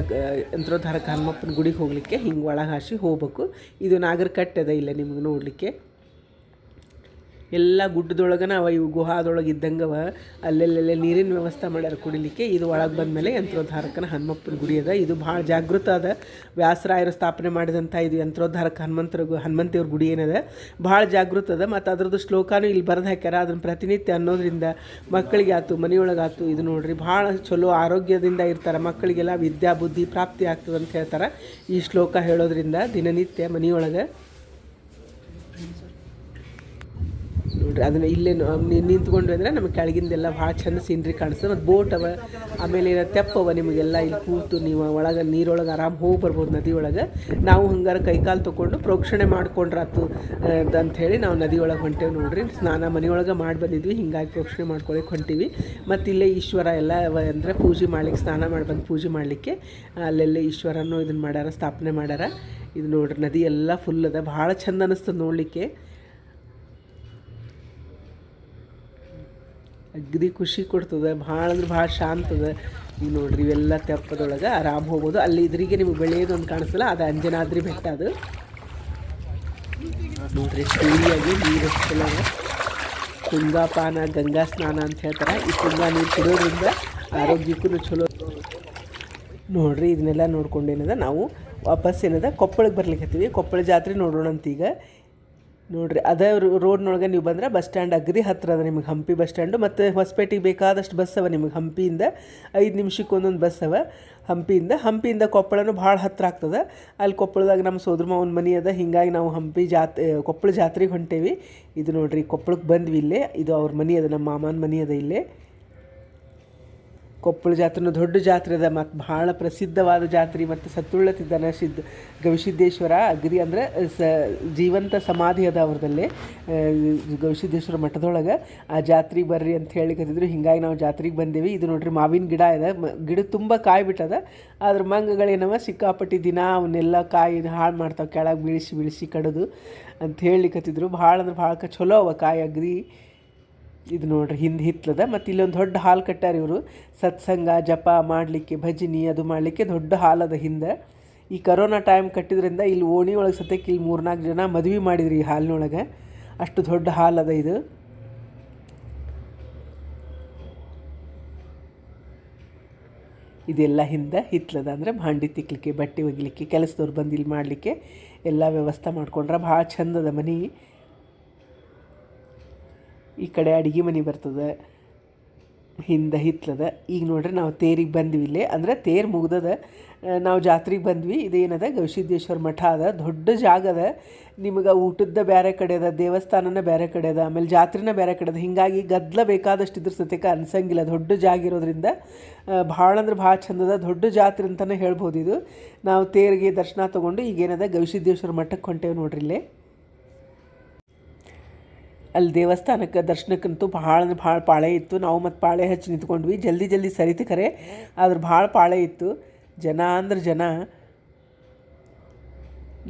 ಯಂತ್ರೋದ್ಧಾರಕ ಹನುಮಪ್ಪನ ಗುಡಿಗೆ ಹೋಗಲಿಕ್ಕೆ ಹಿಂಗೆ ಒಳಗೆ ಹಾಸಿ ಹೋಗ್ಬೇಕು. ಇದು ನಾಗರಕಟ್ಟೆ ಅದ ಇಲ್ಲ ನಿಮ್ಗೆ ನೋಡಲಿಕ್ಕೆ. ಎಲ್ಲ ಗುಡ್ಡದೊಳಗನ ಅವ, ಇವು ಗುಹಾದೊಳಗೆ ಇದ್ದಂಗವ. ಅಲ್ಲೆಲ್ಲೆಲ್ಲ ನೀರಿನ ವ್ಯವಸ್ಥೆ ಮಾಡ್ಯಾರ ಕುಡಿಲಿಕ್ಕೆ. ಇದು ಒಳಗೆ ಬಂದಮೇಲೆ ಯಂತ್ರೋದ್ಧಾರಕನ ಹನುಮಪ್ಪನ ಗುಡಿ ಅದ. ಇದು ಭಾಳ ಜಾಗೃತ ಅದ. ವ್ಯಾಸರಾಯರು ಸ್ಥಾಪನೆ ಮಾಡಿದಂಥ ಇದು ಯಂತ್ರೋದ್ಧಾರಕ ಹನುಮಂತೇವ್ರ ಗುಡಿ ಏನದ, ಭಾಳ ಜಾಗೃತ ಅದ. ಮತ್ತು ಅದ್ರದ್ದು ಶ್ಲೋಕನೂ ಇಲ್ಲಿ ಬರೆದು ಹಾಕ್ಯಾರ. ಅದನ್ನು ಪ್ರತಿನಿತ್ಯ ಅನ್ನೋದ್ರಿಂದ ಮಕ್ಕಳಿಗೆ ಆಯ್ತು, ಮನೆಯೊಳಗಾಯ್ತು, ಇದು ನೋಡ್ರಿ ಭಾಳ ಚಲೋ ಆರೋಗ್ಯದಿಂದ ಇರ್ತಾರೆ. ಮಕ್ಕಳಿಗೆಲ್ಲ ವಿದ್ಯಾ ಬುದ್ಧಿ ಪ್ರಾಪ್ತಿ ಆಗ್ತದೆ ಅಂತ ಹೇಳ್ತಾರೆ ಈ ಶ್ಲೋಕ ಹೇಳೋದ್ರಿಂದ. ದಿನನಿತ್ಯ ಮನೆಯೊಳಗೆ ನೋಡಿರಿ ಅದನ್ನು ಇಲ್ಲೇ ನಿಂತ್ಕೊಂಡ್ವಿ ಅಂದರೆ ನಮಗೆ ಕೆಳಗಿಂದೆಲ್ಲ ಭಾಳ ಚಂದ ಸೀನ್ರಿ ಕಾಣಿಸ್ತದೆ. ಮತ್ತು ಬೋಟ್ ಅವ, ಆಮೇಲೆ ತೆಪ್ಪವ, ನಿಮಗೆಲ್ಲ ಇಲ್ಲಿ ಕೂತು ನೀವು ಒಳಗೆ ನೀರೊಳಗೆ ಆರಾಮ್ ಹೋಗಿ ಬರ್ಬೋದು ನದಿ ಒಳಗೆ. ನಾವು ಹಂಗಾರೆ ಕೈಕಾಲು ತೊಗೊಂಡು ಪ್ರೋಕ್ಷಣೆ ಮಾಡ್ಕೊಂಡ್ರಾತು ಅಂಥೇಳಿ ನಾವು ನದಿ ಒಳಗೆ ಹೊಂಟೇವೆ ನೋಡಿರಿ. ಸ್ನಾನ ಮನೆಯೊಳಗೆ ಮಾಡಿ ಬಂದಿದ್ವಿ, ಹಿಂಗಾಗಿ ಪ್ರೋಕ್ಷಣೆ ಮಾಡ್ಕೊಳಕ್ಕೆ ಹೊಂಟೀವಿ. ಮತ್ತು ಇಲ್ಲೇ ಈಶ್ವರ ಎಲ್ಲ ಅಂದರೆ ಪೂಜೆ ಮಾಡ್ಲಿಕ್ಕೆ, ಸ್ನಾನ ಮಾಡಿ ಬಂದು ಪೂಜೆ ಮಾಡಲಿಕ್ಕೆ ಅಲ್ಲೆಲ್ಲೇ ಈಶ್ವರನೂ ಇದನ್ನು ಮಾಡ್ಯಾರ, ಸ್ಥಾಪನೆ ಮಾಡ್ಯಾರ. ಇದು ನೋಡ್ರಿ ನದಿ ಎಲ್ಲ ಫುಲ್ ಅದ, ಭಾಳ ಚಂದ ಅನ್ನಿಸ್ತದೆ ನೋಡಲಿಕ್ಕೆ. ಅಗದಿ ಖುಷಿ ಕೊಡ್ತದೆ, ಭಾಳ ಅಂದ್ರೆ ಭಾಳ ಶಾಂತದ. ಈಗ ನೋಡ್ರಿ ಇವೆಲ್ಲ ತೆಪ್ಪದೊಳಗೆ ಆರಾಮ್ ಹೋಗ್ಬೋದು. ಅಲ್ಲಿ ಇದ್ರಿಗೆ ನಿಮಗೆ ಬೆಳೆಯೋದು ಒಂದು ಕಾಣಿಸಲ್ಲ, ಅದು ಅಂಜನಾದ್ರಿ ಬೆಟ್ಟ. ಅದು ನೋಡ್ರಿ ತಿಳಿಯಾಗಿ ನೀರು ಚಲೋ, ತುಂಗಾಪಾನ, ಗಂಗಾ ಸ್ನಾನ ಅಂತ ಹೇಳ್ತಾರೆ. ಈ ತುಂಗಾ ನೀರು ಕುಡಿಯೋದ್ರಿಂದ ಆರೋಗ್ಯಕ್ಕೂ ಚಲೋ. ನೋಡ್ರಿ ಇದನ್ನೆಲ್ಲ ನೋಡ್ಕೊಂಡೇನದ ನಾವು ವಾಪಸ್ ಏನದ ಕೊಪ್ಪಳಕ್ಕೆ ಬರ್ಲಿಕ್ಕೆ ಹತ್ತೀವಿ. ಕೊಪ್ಪಳ ಜಾತ್ರೆ ನೋಡೋಣ ಅಂತೀಗ. ನೋಡಿರಿ ಅದೇ ರೋಡ್ನೊಳಗೆ ನೀವು ಬಂದರೆ ಬಸ್ ಸ್ಟ್ಯಾಂಡ್ ಅಗದಿ ಹತ್ತಿರ ಅದ ನಿಮಗೆ, ಹಂಪಿ ಬಸ್ ಸ್ಟ್ಯಾಂಡು. ಮತ್ತು ಹೊಸಪೇಟೆಗೆ ಬೇಕಾದಷ್ಟು ಬಸ್ ಅವ ನಿಮಗೆ. ಹಂಪಿಯಿಂದ 5 ನಿಮಿಷಕ್ಕೆ ಒಂದೊಂದು ಬಸ್ ಅವ ಹಂಪಿಯಿಂದ ಕೊಪ್ಪಳನೂ ಭಾಳ ಹತ್ತಿರ ಆಗ್ತದೆ. ಅಲ್ಲಿ ಕೊಪ್ಪಳದಾಗ ನಮ್ಮ ಸೋದರ ಮಾವನ ಮನೆ ಅದ, ಹೀಗಾಗಿ ನಾವು ಕೊಪ್ಪಳ ಜಾತ್ರೆಗೆ ಹೊಂಟೇವಿ. ಇದು ನೋಡಿರಿ ಕೊಪ್ಪಳಕ್ಕೆ ಬಂದ್ವಿ. ಇಲ್ಲೇ ಇದು ಅವ್ರ ಮನೆ ಅದ, ನಮ್ಮ ಮಾಮನ ಮನೆ ಅದ ಇಲ್ಲೇ. ಕೊಪ್ಪಳ ಜಾತ್ರೆನೂ ದೊಡ್ಡ ಜಾತ್ರೆ ಅದ, ಮತ್ತು ಭಾಳ ಪ್ರಸಿದ್ಧವಾದ ಜಾತ್ರೆ. ಮತ್ತು ಸತ್ತುಳ್ಳತಿದ್ದಾನೆ ಗವಿಸಿದ್ದೇಶ್ವರ ಅಗದಿ ಅಂದರೆ ಜೀವಂತ ಸಮಾಧಿ ಅದ ಅವ್ರದಲ್ಲೇ ಗವಿಸಿದ್ದೇಶ್ವರ ಮಠದೊಳಗೆ. ಆ ಜಾತ್ರೆಗೆ ಬರ್ರಿ ಅಂತ ಹೇಳಿಕತ್ತಿದ್ರು, ಹೀಗಾಗಿ ನಾವು ಜಾತ್ರೆಗೆ ಬಂದೇವಿ. ಇದು ನೋಡ್ರಿ ಮಾವಿನ ಗಿಡ ಇದೆ, ಗಿಡ ತುಂಬ ಕಾಯಿ ಬಿಟ್ಟದ. ಅದ್ರ ಮಂಗಗಳೇನವ ಸಿಕ್ಕಾಪಟ್ಟಿ ದಿನ ಅವನ್ನೆಲ್ಲ ಕಾಯಿ ಹಾಳು ಮಾಡ್ತಾವೆ, ಕೆಳಗೆ ಬೀಳಿಸಿ ಕಡಿದು ಅಂತ ಹೇಳಿಕತ್ತಿದ್ರು. ಭಾಳ ಅಂದ್ರೆ ಭಾಳ ಚಲೋ ಅವ ಕಾಯಿ ಅಗದಿ. ಇದು ನೋಡ್ರಿ ಹಿಂದೆ ಹಿತ್ತಲದ. ಮತ್ತು ಇಲ್ಲೊಂದು ದೊಡ್ಡ ಹಾಲು ಕಟ್ಟಾರ ಇವರು, ಸತ್ಸಂಗ ಜಪ ಮಾಡಲಿಕ್ಕೆ, ಭಜನಿ ಅದು ಮಾಡಲಿಕ್ಕೆ ದೊಡ್ಡ ಹಾಲದ ಹಿಂದೆ. ಈ ಕರೋನಾ ಟೈಮ್ ಕಟ್ಟಿದ್ರಿಂದ ಇಲ್ಲಿ ಓಣಿ ಒಳಗೆ ಸತ್ಯಕ್ಕೆ ಇಲ್ಲಿ 3-4 ಜನ ಮದುವೆ ಮಾಡಿದ್ರಿ ಈ ಹಾಲಿನೊಳಗೆ, ಅಷ್ಟು ದೊಡ್ಡ ಹಾಲದ ಇದು. ಇದೆಲ್ಲ ಹಿಂದೆ ಹಿತ್ತಲದ, ಅಂದರೆ ಭಾಂಡಿ ತಿಕ್ಲಿಕ್ಕೆ, ಬಟ್ಟೆ ಒಗಿಲಿಕ್ಕೆ, ಕೆಲಸದವ್ರು ಬಂದು ಇಲ್ಲಿ ಮಾಡಲಿಕ್ಕೆ ಎಲ್ಲ ವ್ಯವಸ್ಥೆ ಮಾಡ್ಕೊಂಡ್ರೆ ಭಾಳ ಚಂದದ ಮನೆ. ಈ ಕಡೆ ಅಡುಗೆ ಮನೆ ಬರ್ತದೆ, ಹಿಂದೆ ಹಿತ್ತಲದ. ಈಗ ನೋಡ್ರಿ ನಾವು ತೇರಿಗೆ ಬಂದ್ವಿ ಇಲ್ಲೇ, ಅಂದರೆ ತೇರು ಮುಗ್ದದ, ನಾವು ಜಾತ್ರೆಗೆ ಬಂದ್ವಿ. ಇದೇನದ ಗವಿಸಿದ್ದೇಶ್ವರ ಮಠ ಅದ, ದೊಡ್ಡ ಜಾಗ ಅದ. ನಿಮಗೆ ಊಟದ ಬೇರೆ ಕಡೆ ಅದ, ದೇವಸ್ಥಾನನ ಬೇರೆ ಕಡೆ ಅದ, ಆಮೇಲೆ ಜಾತ್ರೆನ ಬೇರೆ ಕಡೆ ಅದ. ಹೀಗಾಗಿ ಗದ್ದಲ ಬೇಕಾದಷ್ಟು ಇದ್ರ ಸತ್ಯಕ್ಕೆ ಅನ್ಸಂಗಿಲ್ಲ, ದೊಡ್ಡ ಜಾಗ ಇರೋದ್ರಿಂದ ಭಾಳ ಅಂದ್ರೆ ಭಾಳ ಚಂದದ, ದೊಡ್ಡ ಜಾತ್ರೆ ಅಂತಲೇ ಹೇಳ್ಬೋದು ಇದು. ನಾವು ತೇರಿಗೆ ದರ್ಶನ ತೊಗೊಂಡು ಈಗೇನದ ಗವಿಸಿದ್ದೇಶ್ವರ ಮಠಕ್ಕೆ ಹೊಂಟೇವೆ ನೋಡ್ರಿ ಇಲ್ಲೇ. ಅಲ್ಲಿ ದೇವಸ್ಥಾನಕ್ಕೆ ದರ್ಶನಕ್ಕಂತೂ ಭಾಳ ಅಂದ್ರೆ ಭಾಳ ಪಾಳೆ ಇತ್ತು. ನಾವು ಮತ್ತು ಪಾಳೆ ಹಚ್ಚಿ ನಿಂತ್ಕೊಂಡ್ವಿ, ಜಲ್ದಿ ಸರಿತು ಖರೆ, ಆದ್ರೆ ಭಾಳ ಪಾಳೆ ಇತ್ತು, ಜನ ಅಂದ್ರೆ ಜನ.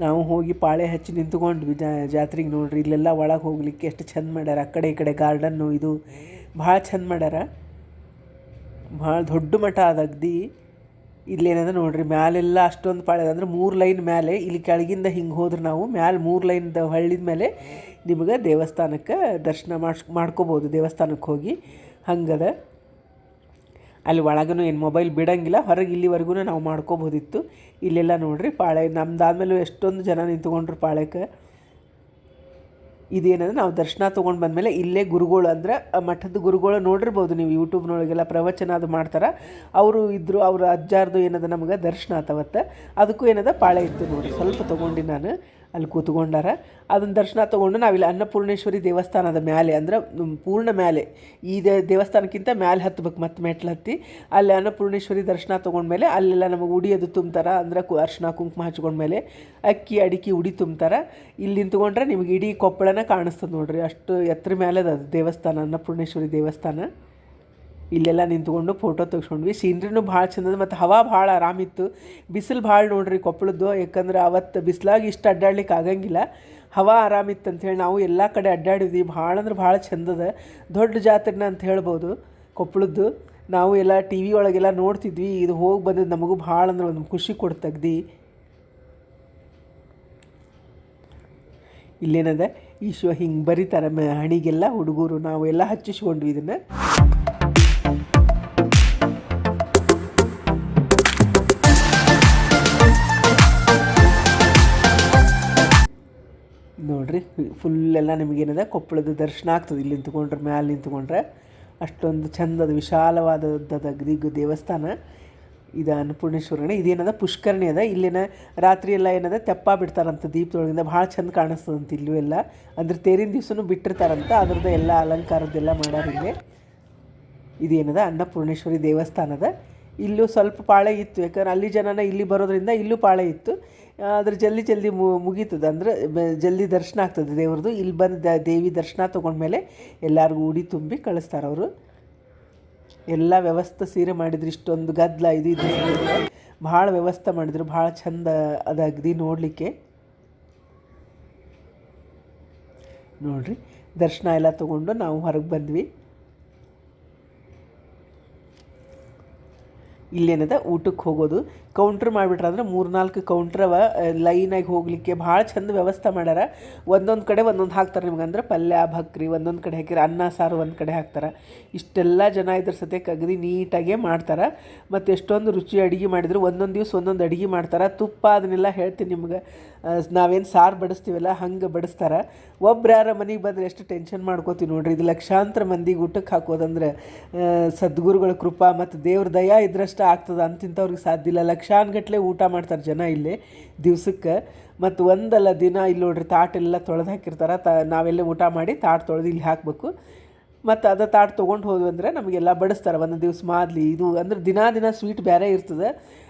ನಾವು ಹೋಗಿ ಪಾಳೆ ಹಚ್ಚಿ ನಿಂತ್ಕೊಂಡ್ವಿ ಜಾತ್ರೆಗೆ. ನೋಡ್ರಿ ಇಲ್ಲೆಲ್ಲ ಒಳಗೆ ಹೋಗ್ಲಿಕ್ಕೆ ಎಷ್ಟು ಚಂದ ಮಾಡ್ಯಾರ, ಆ ಕಡೆ ಈ ಕಡೆ ಗಾರ್ಡನ್ನು ಇದು ಭಾಳ ಚಂದ ಮಾಡ್ಯಾರ. ಭಾಳ ದೊಡ್ಡ ಮಠ ಅದ ಅಗದಿ. ಇಲ್ಲೇನದ ನೋಡ್ರಿ ಮ್ಯಾಲೆಲ್ಲ ಅಷ್ಟೊಂದು ಪಾಳೆ ಅಂದರೆ 3 ಲೈನ್ ಮೇಲೆ, ಇಲ್ಲಿ ಕೆಳಗಿಂದ ಹಿಂಗೆ ಹೋದ್ರೆ ನಾವು ಮ್ಯಾಲೆ 3 ಲೈನ್ದ ಹಳ್ಳಿದ ಮೇಲೆ ನಿಮಗೆ ದೇವಸ್ಥಾನಕ್ಕೆ ದರ್ಶನ ಮಾಡ್ಕೋಬೋದು. ದೇವಸ್ಥಾನಕ್ಕೆ ಹೋಗಿ ಹಂಗದ. ಅಲ್ಲಿ ಒಳಗೂ ಏನು ಮೊಬೈಲ್ ಬಿಡೋಂಗಿಲ್ಲ, ಹೊರಗೆ ಇಲ್ಲಿವರೆಗೂ ನಾವು ಮಾಡ್ಕೋಬೋದಿತ್ತು. ಇಲ್ಲೆಲ್ಲ ನೋಡ್ರಿ ಪಾಳೆ ನಮ್ದಾದ್ಮೇಲೆ ಎಷ್ಟೊಂದು ಜನ ನಿಂತ್ಕೊಂಡ್ರು ಪಾಳ್ಯಕ್ಕೆ. ಇದೇನಂದ್ರೆ ನಾವು ದರ್ಶನ ತೊಗೊಂಡು ಬಂದಮೇಲೆ ಇಲ್ಲೇ ಗುರುಗಳು, ಅಂದ್ರೆ ಮಠದ ಗುರುಗಳು ನೋಡಿರ್ಬೋದು ನೀವು, ಯೂಟ್ಯೂಬ್ನೊಳಗೆಲ್ಲ ಪ್ರವಚನ ಅದು ಮಾಡ್ತಾರೆ. ಅವರು ಇದ್ದರು, ಅವ್ರ ಅಜ್ಜಾರ್ದು ಏನದ ನಮಗೆ ದರ್ಶನ ಆತವತ್ತು. ಅದಕ್ಕೂ ಏನದ ಪಾಳೆ ಇತ್ತು ನೋಡಿ, ಸ್ವಲ್ಪ ತೊಗೊಂಡು ನಾನು ಅಲ್ಲಿ ಕೂತ್ಕೊಂಡಾರ. ಅದನ್ನು ದರ್ಶನ ತೊಗೊಂಡು ನಾವಿಲ್ಲಿ ಅನ್ನಪೂರ್ಣೇಶ್ವರಿ ದೇವಸ್ಥಾನದ ಮೇಲೆ, ಅಂದ್ರೆ ಪೂರ್ಣ ಮೇಲೆ, ಈ ದೇವಸ್ಥಾನಕ್ಕಿಂತ ಮೇಲೆ ಹತ್ಬೇಕು, ಮತ್ತೆ ಮೆಟ್ಲು ಹತ್ತಿ ಅಲ್ಲಿ ಅನ್ನಪೂರ್ಣೇಶ್ವರಿ ದರ್ಶನ ತೊಗೊಂಡ್ಮೇಲೆ ಅಲ್ಲೆಲ್ಲ ನಮಗೆ ಉಡಿ ಅದು ತುಂಬ್ತಾರೆ, ಅಂದ್ರೆ ಅರ್ಶಿನ ಕುಂಕುಮ ಹಚ್ಕೊಂಡ್ಮೇಲೆ ಅಕ್ಕಿ ಅಡಿಕೆ ಉಡಿ ತುಂಬ್ತಾರೆ. ಇಲ್ಲಿ ನಿಂತ್ಕೊಂಡ್ರೆ ನಿಮಗೆ ಇಡೀ ಕೊಪ್ಪಳನ ಕಾಣಿಸ್ತದೆ ನೋಡ್ರಿ, ಅಷ್ಟು ಎತ್ತರ ಮೇಲೆ ಅದು ದೇವಸ್ಥಾನ, ಅನ್ನಪೂರ್ಣೇಶ್ವರಿ ದೇವಸ್ಥಾನ. ಇಲ್ಲೆಲ್ಲ ನಿಂತ್ಕೊಂಡು ಫೋಟೋ ತೆಗ್ಸ್ಕೊಂಡ್ವಿ. ಸೀನ್ರಿನೂ ಭಾಳ ಚಂದದ, ಮತ್ತು ಹವಾ ಭಾಳ ಆರಾಮಿತ್ತು. ಬಿಸಿಲು ಭಾಳ ನೋಡ್ರಿ ಕೊಪ್ಪಳದ್ದು, ಯಾಕಂದ್ರೆ ಅವತ್ತು ಬಿಸಿಲಾಗಿ ಇಷ್ಟು ಅಡ್ಡಾಡ್ಲಿಕ್ಕೆ ಆಗಂಗಿಲ್ಲ, ಹವಾ ಆರಾಮಿತ್ತು ಅಂಥೇಳಿ ನಾವು ಎಲ್ಲ ಕಡೆ ಅಡ್ಡಾಡಿದ್ವಿ. ಭಾಳ ಅಂದ್ರೆ ಭಾಳ ಚಂದದ, ದೊಡ್ಡ ಜಾತ್ರೆನ ಅಂತ ಹೇಳ್ಬೋದು ಕೊಪ್ಪಳದ್ದು. ನಾವು ಎಲ್ಲ ಟಿ ವಿ ಒಳಗೆಲ್ಲ ನೋಡ್ತಿದ್ವಿ, ಇದು ಹೋಗಿ ಬಂದದ್ದು ನಮಗೂ ಭಾಳ ಅಂದ್ರೆ ಒಂದು ಖುಷಿ ಕೊಡ್ತಗ್ದಿ. ಇಲ್ಲೇನದ ಹಿಂಗೆ ಬರೀತಾರೆ ಹಣಿಗೆಲ್ಲ ಹುಡುಗರು, ನಾವು ಎಲ್ಲ ಹಚ್ಚಿಸ್ಕೊಂಡ್ವಿ ಇದನ್ನು. ನೋಡ್ರಿ ಫುಲ್ಲೆಲ್ಲ ನಿಮಗೇನದ ಕೊಪ್ಪಳದ ದರ್ಶನ ಆಗ್ತದೆ ಇಲ್ಲಿ ನಿಂತ್ಕೊಂಡ್ರೆ, ಮ್ಯಾಲೆ ನಿಂತ್ಕೊಂಡ್ರೆ. ಅಷ್ಟೊಂದು ಚಂದದ ವಿಶಾಲವಾದದ್ದು ಅಗದಿ ದೇವಸ್ಥಾನ. ಇದು ಅನ್ನಪೂರ್ಣೇಶ್ವರನೇ. ಇದೇನದ ಪುಷ್ಕರಣಿ ಅದ. ಇಲ್ಲಿನ ರಾತ್ರಿ ಎಲ್ಲ ಏನದ ತೆಪ್ಪ ಬಿಡ್ತಾರಂತ ದೀಪದೊಳಗಿಂದ, ಭಾಳ ಚಂದ ಕಾಣಿಸ್ತದಂತ ಇಲ್ಲೂ ಎಲ್ಲ. ಅಂದ್ರೆ ತೇರಿನ ದಿವ್ಸನೂ ಬಿಟ್ಟಿರ್ತಾರಂತ, ಅದ್ರದ್ದು ಎಲ್ಲ ಅಲಂಕಾರದ್ದೆಲ್ಲ ಮಾಡ್ಯಾರ ಇಲ್ಲಿ. ಇದೇನದ ಅನ್ನಪೂರ್ಣೇಶ್ವರಿ ದೇವಸ್ಥಾನದ. ಇಲ್ಲೂ ಸ್ವಲ್ಪ ಪಾಳೆ ಇತ್ತು, ಯಾಕಂದ್ರೆ ಅಲ್ಲಿ ಜನನ ಇಲ್ಲಿ ಬರೋದ್ರಿಂದ ಇಲ್ಲೂ ಪಾಳೆ ಇತ್ತು. ಅದ್ರ ಜಲ್ದಿ ಮುಗೀತದೆ, ಅಂದ್ರೆ ಜಲ್ದಿ ದರ್ಶನ ಆಗ್ತದೆ ದೇವ್ರದ್ದು. ಇಲ್ಲಿ ಬಂದು ದೇವಿ ದರ್ಶನ ತೊಗೊಂಡ್ಮೇಲೆ ಎಲ್ಲರಿಗೂ ಉಡಿ ತುಂಬಿ ಕಳಿಸ್ತಾರೆ ಅವರು. ಎಲ್ಲ ವ್ಯವಸ್ಥೆ ಸೀರೆ ಮಾಡಿದ್ರು. ಇಷ್ಟೊಂದು ಗದ್ದಲ ಇದು ಭಾಳ ವ್ಯವಸ್ಥೆ ಮಾಡಿದ್ರು, ಭಾಳ ಚಂದ ಅದು ಅಗದಿ ನೋಡಲಿಕ್ಕೆ. ನೋಡ್ರಿ, ದರ್ಶನ ಎಲ್ಲ ತೊಗೊಂಡು ನಾವು ಹೊರಗೆ ಬಂದ್ವಿ. ಇಲ್ಲೇನದ ಊಟಕ್ಕೆ ಹೋಗೋದು ಕೌಂಟ್ರ್ ಮಾಡಿಬಿಟ್ರೆ, ಅಂದ್ರೆ 3-4 ಕೌಂಟ್ರವ ಲೈನಾಗಿ ಹೋಗಲಿಕ್ಕೆ ಭಾಳ ಚಂದ ವ್ಯವಸ್ಥೆ ಮಾಡ್ಯಾರ. ಒಂದೊಂದು ಕಡೆ ಒಂದೊಂದು ಹಾಕ್ತಾರೆ ನಿಮ್ಗೆ, ಅಂದ್ರೆ ಪಲ್ಯ ಭಕ್ರಿ ಒಂದೊಂದು ಕಡೆ ಹಾಕಿರ, ಅನ್ನ ಸಾರು ಒಂದು ಕಡೆ ಹಾಕ್ತಾರೆ. ಇಷ್ಟೆಲ್ಲ ಜನ ಇದ್ರ ಸತ್ಯಕ್ಕೆ ಅಗದಿ ನೀಟಾಗೇ ಮಾಡ್ತಾರೆ. ಮತ್ತು ಎಷ್ಟೊಂದು ರುಚಿ ಅಡುಗೆ ಮಾಡಿದ್ರು. ಒಂದೊಂದು ದಿವ್ಸ ಒಂದೊಂದು ಅಡುಗೆ ಮಾಡ್ತಾರೆ. ತುಪ್ಪ ಅದನ್ನೆಲ್ಲ ಹೇಳ್ತೀನಿ ನಿಮ್ಗೆ. ನಾವೇನು ಸಾರು ಬಡಿಸ್ತೀವಲ್ಲ ಹಂಗೆ ಬಡಿಸ್ತಾರೆ. ಒಬ್ರು ಯಾರ ಮನೆಗೆ ಬಂದರೆ ಎಷ್ಟು ಟೆನ್ಷನ್ ಮಾಡ್ಕೋತೀವಿ ನೋಡ್ರಿ. ಇದು ಲಕ್ಷಾಂತರ ಮಂದಿಗೆ ಊಟಕ್ಕೆ ಹಾಕೋದಂದ್ರೆ ಸದ್ಗುರುಗಳ ಕೃಪಾ ಮತ್ತು ದೇವ್ರ ದಯಾ ಇದ್ರಷ್ಟು ಆಗ್ತದೆ. ಅಂತಿಂಥವ್ರಿಗೆ ಸಾಧ್ಯ ಇಲ್ಲ. ಲಕ್ಷಾನ್ಗಟ್ಟಲೆ ಊಟ ಮಾಡ್ತಾರೆ ಜನ ಇಲ್ಲಿ ದಿವ್ಸಕ್ಕೆ. ಮತ್ತು ಒಂದಲ್ಲ ದಿನ ಇಲ್ಲಿ ನೋಡ್ರಿ ತಾಟೆಲ್ಲ ತೊಳೆದು ಹಾಕಿರ್ತಾರೆ. ನಾವೆಲ್ಲ ಊಟ ಮಾಡಿ ತಾಟು ತೊಳೆದು ಇಲ್ಲಿ ಹಾಕಬೇಕು. ಮತ್ತು ಅದು ತಾಟು ತೊಗೊಂಡು ಹೋದ್ವಿ ಅಂದರೆ ನಮಗೆಲ್ಲ ಬಡಿಸ್ತಾರೆ ಒಂದೊಂದು ದಿವ್ಸ ಮಾದಲಿ. ಇದು ಅಂದ್ರೆ ದಿನ ಸ್ವೀಟ್ ಬೇರೆ ಇರ್ತದೆ.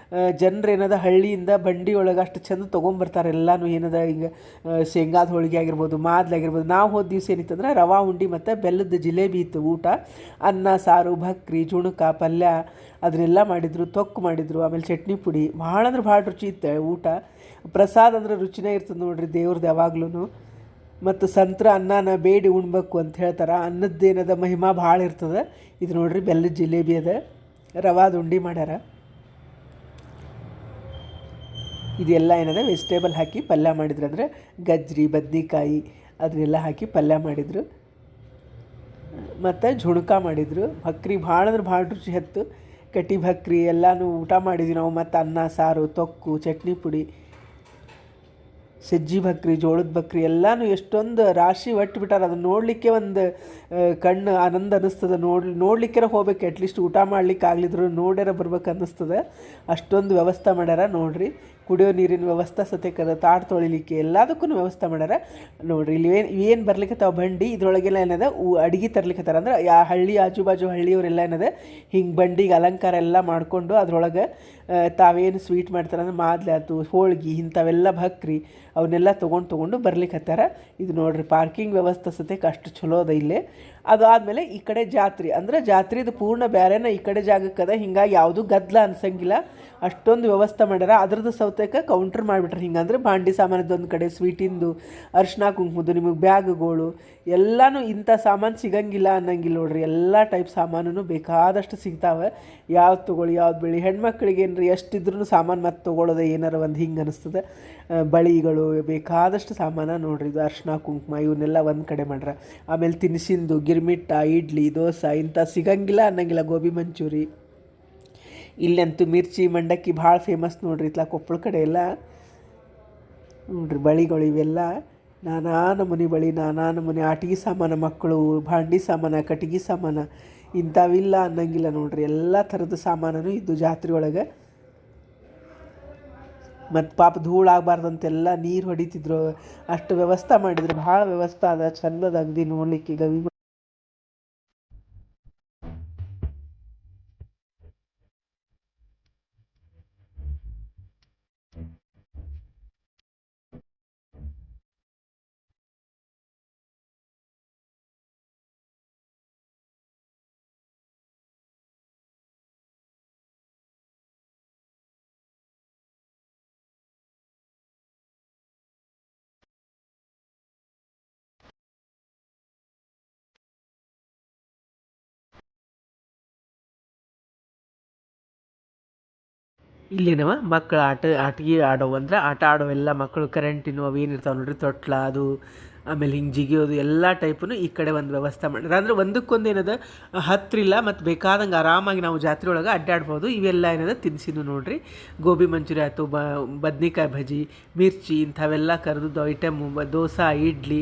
ಜನರು ಏನದ ಹಳ್ಳಿಯಿಂದ ಬಂಡಿ ಒಳಗೆ ಅಷ್ಟು ಚೆಂದ ತೊಗೊಂಬರ್ತಾರೆ ಎಲ್ಲನೂ. ಏನದ ಈಗ ಶೇಂಗಾದ ಹೋಳಿಗೆ ಆಗಿರ್ಬೋದು, ಮಾದಲಿ ಆಗಿರ್ಬೋದು. ನಾವು ಹೋದ ದಿವ್ಸ ಏನಿತ್ತಂದ್ರೆ ರವಾ ಉಂಡೆ ಮತ್ತು ಬೆಲ್ಲದ ಜಿಲೇಬಿ ಇತ್ತು ಊಟ. ಅನ್ನ ಸಾರು ಭಕ್ರಿ ಜುಣಕ ಪಲ್ಯ ಅದನ್ನೆಲ್ಲ ಮಾಡಿದರು. ತೊಕ್ಕು ಮಾಡಿದರು. ಆಮೇಲೆ ಚಟ್ನಿ ಪುಡಿ. ಭಾಳ ಅಂದ್ರೆ ಭಾಳ ರುಚಿ ಇತ್ತು ಊಟ. ಪ್ರಸಾದ ಅಂದ್ರೆ ರುಚಿನೇ ಇರ್ತದೆ ನೋಡ್ರಿ ದೇವ್ರದ್ದು ಯಾವಾಗ್ಲೂ. ಮತ್ತು ಸಂತ್ರ ಅನ್ನನ ಬೇಡಿ ಉಣ್ಬೇಕು ಅಂತ ಹೇಳ್ತಾರೆ. ಅನ್ನದ್ದೇನದ ಮಹಿಮಾ ಭಾಳ ಇರ್ತದೆ. ಇದು ನೋಡ್ರಿ ಬೆಲ್ಲದ ಜಿಲೇಬಿ ಅದ, ರವಾದ ಉಂಡೆ ಮಾಡ್ಯಾರ. ಇದೆಲ್ಲ ಏನದ ವೆಜಿಟೇಬಲ್ ಹಾಕಿ ಪಲ್ಯ ಮಾಡಿದ್ರು. ಅಂದರೆ ಗಜ್ರಿ ಬದ್ನಿಕಾಯಿ ಅದನ್ನೆಲ್ಲ ಹಾಕಿ ಪಲ್ಯ ಮಾಡಿದರು. ಮತ್ತು ಜುಣಕ ಮಾಡಿದರು. ಭಕ್ರಿ ಭಾಳ ಅಂದ್ರೆ ಭಾಳ ರುಚಿ ಹತ್ತು. ಕಟಿ ಭಕ್ರಿ ಎಲ್ಲನೂ ಊಟ ಮಾಡಿದ್ವಿ ನಾವು. ಮತ್ತು ಅನ್ನ ಸಾರು ತೊಕ್ಕು ಚಟ್ನಿ ಪುಡಿ ಸಜ್ಜಿ ಭಕ್ರಿ ಜೋಳದ ಭಕ್ರಿ ಎಲ್ಲನೂ ಎಷ್ಟೊಂದು ರಾಶಿ ಒಟ್ಟು ಬಿಟ್ಟಾರ. ಅದನ್ನು ನೋಡಲಿಕ್ಕೆ ಒಂದು ಕಣ್ಣು ಆನಂದ ಅನ್ನಿಸ್ತದೆ. ನೋಡ್ಲಿಕ್ಕೆ ಹೋಗ್ಬೇಕು. ಅಟ್ಲೀಸ್ಟ್ ಊಟ ಮಾಡ್ಲಿಕ್ಕೆ ಆಗ್ಲಿದ್ರು ನೋಡ್ಯಾರ ಬರ್ಬೇಕು ಅನ್ನಿಸ್ತದೆ. ಅಷ್ಟೊಂದು ವ್ಯವಸ್ಥೆ ಮಾಡ್ಯಾರ ನೋಡ್ರಿ. ಕುಡಿಯೋ ನೀರಿನ ವ್ಯವಸ್ಥೆ ಸತ್ಯಕ್ಕದ, ತಾಟು ತೊಳಿಲಿಕ್ಕೆ ಎಲ್ಲದಕ್ಕೂ ವ್ಯವಸ್ಥೆ ಮಾಡ್ಯಾರ ನೋಡ್ರಿ. ಇಲ್ಲಿ ಏನು ಬರ್ಲಿಕ್ಕೆ ತಾವು ಬಂಡಿ ಇದ್ರೊಳಗೆಲ್ಲ ಏನದ ಅಡುಗೆ ತರ್ಲಿಕ್ಕತ್ತಾರ. ಅಂದ್ರೆ ಹಳ್ಳಿ ಆಜು ಬಾಜು ಹಳ್ಳಿಯವರೆಲ್ಲ ಏನದ ಹಿಂಗೆ ಬಂಡಿಗೆ ಅಲಂಕಾರ ಎಲ್ಲ ಮಾಡಿಕೊಂಡು ಅದ್ರೊಳಗೆ ತಾವೇನು ಸ್ವೀಟ್ ಮಾಡ್ತಾರೆ ಅಂದ್ರೆ ಮಾದಲಿ ಆಯ್ತು ಹೋಳ್ಗೆ ಇಂಥವೆಲ್ಲ ಭಕ್ರಿ ಅವನ್ನೆಲ್ಲ ತೊಗೊಂಡು ಬರ್ಲಿಕ್ಕತ್ತಾರ. ಇದು ನೋಡ್ರಿ ಪಾರ್ಕಿಂಗ್ ವ್ಯವಸ್ಥೆ ಸತ್ಯಕ್ಕೆ ಅಷ್ಟು ಚಲೋ ಅದ ಇಲ್ಲೇ. ಅದು ಆದಮೇಲೆ ಈ ಕಡೆ ಜಾತ್ರೆ, ಅಂದ್ರೆ ಜಾತ್ರೆದು ಪೂರ್ಣ ಬೇರೆನ ಈ ಕಡೆ ಜಾಗಕ್ಕದ. ಹಿಂಗಾಗಿ ಯಾವುದೂ ಗದ್ದಲ ಅನ್ಸಂಗಿಲ್ಲ. ಅಷ್ಟೊಂದು ವ್ಯವಸ್ಥೆ ಮಾಡ್ಯಾರ. ಅದ್ರದ್ದು ಸೌತಕ್ಕೆ ಕೌಂಟ್ರ್ ಮಾಡಿಬಿಟ್ರೆ ಹಿಂಗಂದ್ರೆ ಬಾಂಡಿ ಸಾಮಾನದ್ದು ಒಂದು ಕಡೆ, ಸ್ವೀಟಿಂದು, ಅರ್ಶಿನ ಕುಂಕುಮದ್ದು, ನಿಮಗೆ ಬ್ಯಾಗ್ಗಳು ಎಲ್ಲನೂ. ಇಂಥ ಸಾಮಾನು ಸಿಗಂಗಿಲ್ಲ ಅನ್ನಂಗಿಲ್ಲ ನೋಡ್ರಿ. ಎಲ್ಲ ಟೈಪ್ ಸಾಮಾನು ಬೇಕಾದಷ್ಟು ಸಿಗ್ತಾವೆ. ಯಾವ್ದು ತೊಗೊಳ್ಳಿ ಯಾವ್ದು ಬೆಳಿ. ಹೆಣ್ಮಕ್ಳಿಗೆ ಏನ್ರಿ ಎಷ್ಟಿದ್ರೂ ಸಾಮಾನು ಮತ್ತೆ ತೊಗೊಳ್ಳೋದು ಏನಾರ ಒಂದು ಹಿಂಗೆ ಅನಿಸ್ತದೆ. ಬಳಿಗಳು ಬೇಕಾದಷ್ಟು ಸಾಮಾನು ನೋಡ್ರಿ. ಇದು ಅರ್ಶಿನ ಕುಂಕುಮ ಇವನ್ನೆಲ್ಲ ಒಂದು ಕಡೆ ಮಾಡ್ರ. ಆಮೇಲೆ ತಿನಿಸಿಂದು ಗಿರ್ಮಿಟ್ಟ ಇಡ್ಲಿ ದೋಸೆ ಇಂಥ ಸಿಗಂಗಿಲ್ಲ ಅನ್ನಂಗಿಲ್ಲ. ಗೋಬಿ ಮಂಚೂರಿ ಇಲ್ಲಂತೂ ಮಿರ್ಚಿ ಮಂಡಕ್ಕಿ ಭಾಳ ಫೇಮಸ್ ನೋಡ್ರಿ. ಇತ್ಲ ಕೊಪ್ಪಳ ಕಡೆ ಎಲ್ಲ ನೋಡ್ರಿ ಬಳಿಗಳು ಇವೆಲ್ಲ ನಾನಾ ನಮೂನಿ ಬಳಿ, ನಾನಾ ನಮೂನಿ ಆಟಿಗೆ ಸಾಮಾನು, ಮಕ್ಕಳು ಭಾಂಡಿ ಸಾಮಾನು, ಕಟ್ಟಿಗೆ ಸಾಮಾನು ಇಂಥವಿಲ್ಲ ಅನ್ನಂಗಿಲ್ಲ ನೋಡ್ರಿ. ಎಲ್ಲ ಥರದ ಸಾಮಾನು ಇದು ಜಾತ್ರೆ ಒಳಗೆ. ಮತ್ತು ಪಾಪ ಧೂಳಾಗಬಾರ್ದಂತೆಲ್ಲ ನೀರು ಹೊಡಿತಿದ್ರು. ಅಷ್ಟು ವ್ಯವಸ್ಥೆ ಮಾಡಿದ್ರು. ಭಾಳ ವ್ಯವಸ್ಥೆ ಅದ, ಚಂದದ ಅಗದಿ ನೋಡ್ಲಿಕ್ಕೆ. ಗವಿ ಇಲ್ಲಿನವ ಮಕ್ಕಳು ಆಟಿಗೆ ಆಡೋ ಅಂದ್ರೆ ಆಟ ಆಡೋವೆಲ್ಲ ಮಕ್ಕಳು ಕರೆಂಟಿನ ಅವು ಏನಿರ್ತಾವೆ ನೋಡ್ರಿ ತೊಟ್ಲ ಅದು ಆಮೇಲೆ ಹಿಂಗೆ ಜಿಗಿಯೋದು ಎಲ್ಲ ಟೈಪು ಈ ಕಡೆ ಒಂದು ವ್ಯವಸ್ಥೆ ಮಾಡಿದ್ರೆ. ಅಂದರೆ ಒಂದಕ್ಕೊಂದು ಏನದ ಹತ್ತಿರ ಮತ್ತು ಬೇಕಾದಂಗೆ ಆರಾಮಾಗಿ ನಾವು ಜಾತ್ರೆ ಒಳಗೆ ಅಡ್ಡಾಡ್ಬೋದು. ಇವೆಲ್ಲ ಏನದ ತಿನ್ಸಿದ್ದು ನೋಡಿರಿ. ಗೋಬಿ ಮಂಚೂರಿ ಆಯಿತು, ಬದ್ನಿಕಾಯಿ ಬಜ್ಜಿ, ಮಿರ್ಚಿ ಇಂಥವೆಲ್ಲ ಕರೆದು ಐಟಮು, ದೋಸೆ, ಇಡ್ಲಿ,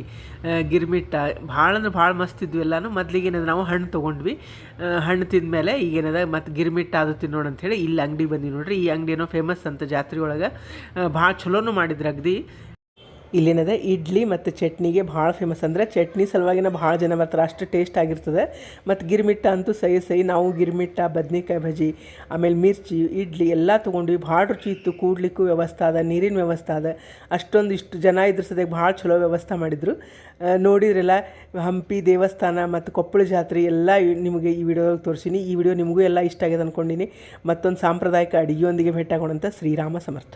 ಗಿರ್ಮಿಟ್ಟ ಭಾಳ ಅಂದ್ರೆ ಭಾಳ ಮಸ್ತ್ ಇದ್ವು ಎಲ್ಲನೂ. ಮೊದಲಿಗೆ ಏನದ ನಾವು ಹಣ್ಣು ತೊಗೊಂಡ್ವಿ. ಹಣ್ಣು ತಿಂದಮೇಲೆ ಈಗೇನದ ಮತ್ತು ಗಿರ್ಮಿಟ್ಟ ಅದು ತಿನ್ನೋಣ ಅಂಥೇಳಿ ಇಲ್ಲಿ ಅಂಗಡಿ ಬಂದು ನೋಡಿರಿ. ಈ ಅಂಗಡಿ ಏನೋ ಫೇಮಸ್ ಅಂತ ಜಾತ್ರೆ ಒಳಗೆ, ಭಾಳ ಚಲೋನು ಮಾಡಿದ್ರು ಅಗದಿ. ಇಲ್ಲೇನದ ಇಡ್ಲಿ ಮತ್ತು ಚಟ್ನಿಗೆ ಭಾಳ ಫೇಮಸ್. ಅಂದರೆ ಚಟ್ನಿ ಸಲುವಾಗಿನ ಭಾಳ ಜನ ಬರ್ತಾರೆ, ಅಷ್ಟು ಟೇಸ್ಟ್ ಆಗಿರ್ತದೆ. ಮತ್ತು ಗಿರ್ಮಿಟ್ಟ ಅಂತೂ ಸೈ ನಾವು ಗಿರ್ಮಿಟ್ಟ, ಬದ್ನಿಕಾಯಿ ಬಜ್ಜಿ, ಆಮೇಲೆ ಮಿರ್ಚಿ, ಇಡ್ಲಿ ಎಲ್ಲ ತೊಗೊಂಡ್ವಿ. ಭಾಳ ರುಚಿ ಇತ್ತು. ಕೂಡ್ಲಿಕ್ಕೂ ವ್ಯವಸ್ಥೆ ಅದ, ನೀರಿನ ವ್ಯವಸ್ಥೆ ಅದ. ಅಷ್ಟೊಂದು ಇಷ್ಟು ಜನ ಇದ್ರ ಸದ್ಯಕ್ಕೆ ಭಾಳ ಚಲೋ ವ್ಯವಸ್ಥೆ ಮಾಡಿದರು. ನೋಡಿದ್ರಲ್ಲ, ಹಂಪಿ ದೇವಸ್ಥಾನ ಮತ್ತು ಕೊಪ್ಪಳ ಜಾತ್ರೆ ಎಲ್ಲ ನಿಮಗೆ ಈ ವಿಡಿಯೋದಾಗ ತೋರಿಸೀನಿ. ಈ ವಿಡಿಯೋ ನಿಮಗೂ ಎಲ್ಲ ಇಷ್ಟ ಆಗಿದೆ ಅಂದ್ಕೊಂಡಿನಿ. ಮತ್ತೊಂದು ಸಾಂಪ್ರದಾಯಿಕ ಅಡುಗೆಯೊಂದಿಗೆ ಭೇಟಿಯಾಗೋಣಂತ. ಶ್ರೀರಾಮ ಸಮರ್ಥ.